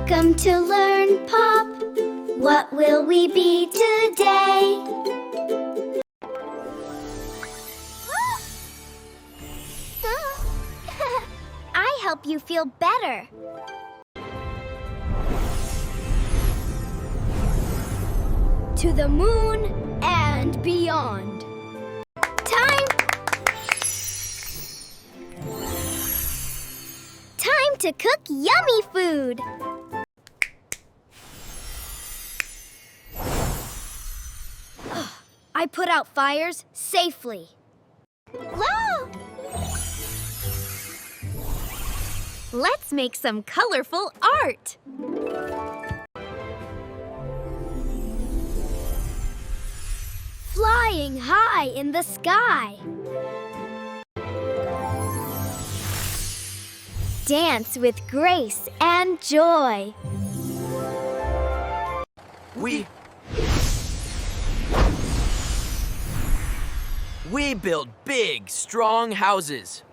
Welcome to Learn Pop. What will we be today? I help you feel better. To the moon and beyond. Time to cook yummy food. I put out fires safely. Whoa! Let's make some colorful art. Flying high in the sky. Dance with grace and joy. We build big, strong houses.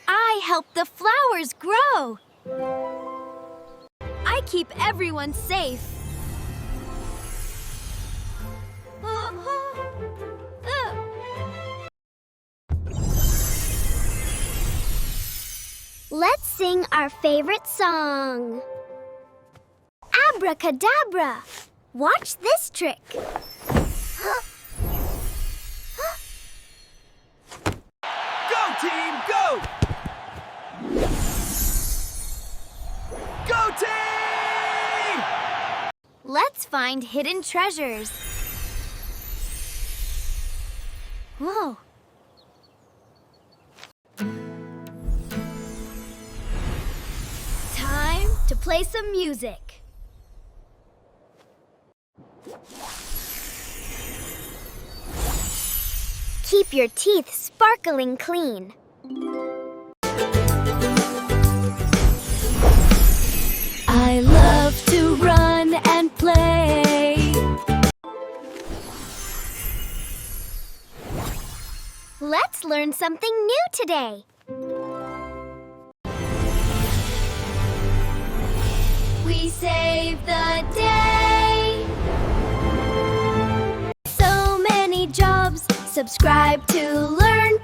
I help the flowers grow. I keep everyone safe. Let's sing our favorite song. Abracadabra! Watch this trick. Go, team, go! Go, team! Let's find hidden treasures. Whoa. Time to play some music. Keep your teeth sparkling clean. I love to run and play. Let's learn something new today. We save the day. So many jobs. Subscribe to Learn